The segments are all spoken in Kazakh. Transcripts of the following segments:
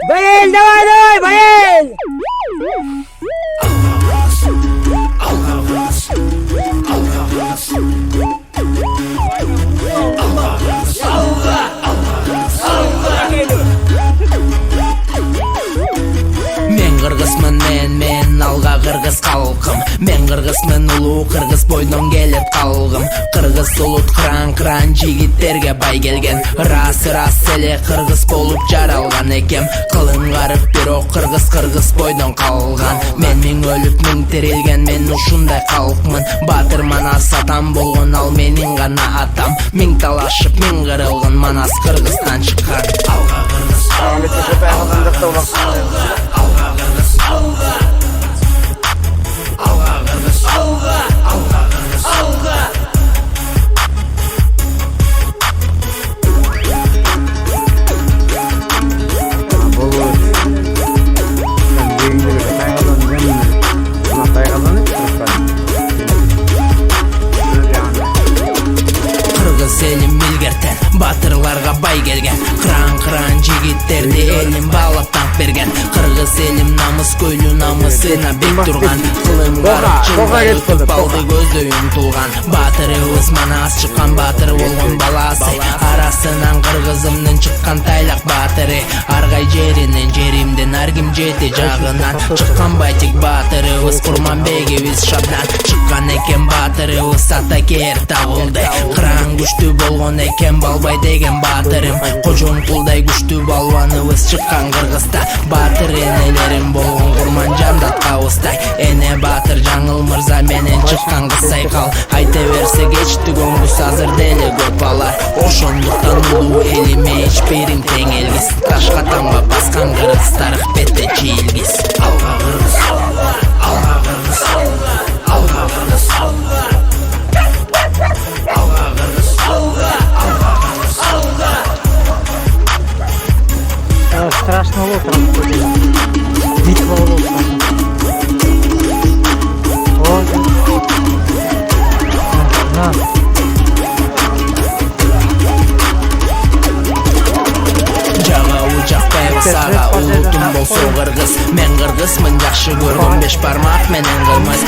Bayıl, давай, bayıl! Men kırgızmın men alga kırgız kalkım. Men kırgızmın ulu kırgız boydan gelip kalgım. Kırgız ulut kıran jigitlerge bay gelgen. Ras sele kırgız bolup jaralgan ekem. Kılın garip bir o kırgız boydan kalgan. Men ölüp min tirilgen men uşunday kalkmın. Batır manas satan bolgon al menin gana atam. Min talaşıp min kırılgın manas Kırgızdan çıkar. Alga kırgız Elim bilgerten, batırlarga bay gelgen. Kıran jigitlerdi elim bağlap tank bergen. Kırgız elim namız köylü namısına bek durgan. Kılım garip çılgay tutup aldı gözde untulgan. Batırı ısmanas çıkan batır olgun balası. Arasından kırgızımdın çıkan taylak batırı. Argay jerimden argim jeti jagынан. Çıkan baytik batırı ıs kurman begi biz şabdan. Çıkan eken batırı ıs ata ker tağıldı. Kıran güçtü болгон экен балбай деген батырым. Кожон кулдай күчтүү балбаныбыз чыккан Кыргызда. Батыр энелерим болгон курман жандатка устай. Эне батыр жаңыл мырза менен чыккан кыз сайкал. Айта берсе кечти көңгүс азыр деле көп алар. Ошондуктан улуу элиме эч бириң тең элгис. Ташка тамга баскан кыргыз тарых бетте чийилгис. Алга кыргыз, алга кыргыз, алга кыргыз. Страшно утром ходили. Битва улучшена. Вот. На. Жага учакпай сага улутум болсо кыргыз. Мен кыргызмын жакшы көргөн беш бармак менен кылмыз.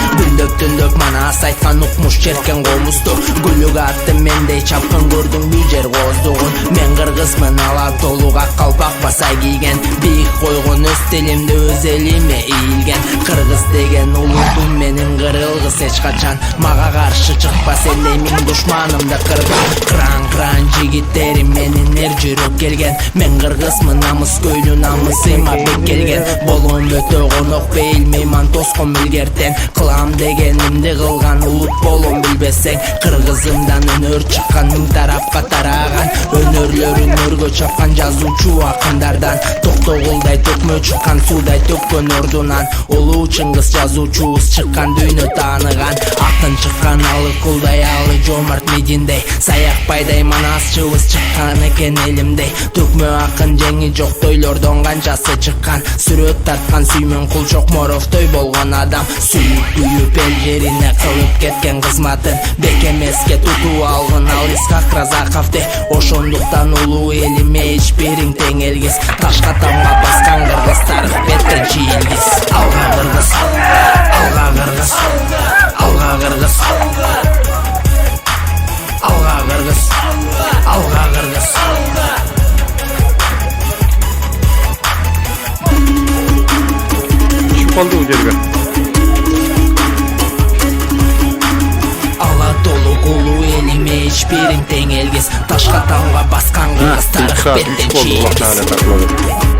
Түндөк манас айткан укмуш черкен комузду. Гүлүк атты мендей чапкын көрдүң бүй жер кооздугун. Мен кыргызмын ала толуга калпак баса кийген. Бийик койгон өз тилимди өз элиме ийилген. Кыргыз деген улутум менин кырылгыс эч качан. Мага каршы чыкпас эле миң душманымды кырган. Кыран жигиттерим менин эр жүрөк келген. Мен кыргызмын намыс көйлү намысыма бек келген. Болгон өтө конок бейил мейман тоскон билгертен. Кылам дегенимди кылган улут болом билбесең. Кыргызымдан өнөр чыккан миң тарапка тараган. Өнөрлөрүн өргө чапкан жазуучу акындардан. Токтогулдай төкмө чыккан суудай төккөн ордунан. Улуу Чыңгыз жазуучубуз чыккан дүйнө тааныган. Акын чыккан алы кулдай алы жомарт мединдей. Саякбайдай манасчыбыз чыккан экен элимдей. Төкмө акын жеңи жок тойлордон канчасы чыккан. Сүрөт тарткан сүймөн кул чокморовдой болгон адам. Сүйүп эл жерине кылып кеткен кызматын. Бекемеске тутуу алгын ал Исхак Разаковди. Ошондуктан улуу элиме эч бириң тең элгис. Ташка тамга баскан кыргыз тарых беттен чийилгис. Алга кыргыз, алга кыргыз, алга кыргыз, алга кыргыз, алга кыргыз. Çıkmadı bu жерге. Ала толук улуу элиме эч бириң тең элгис. Ташка тамга баскан кыргыз тарых беттен чийилгис.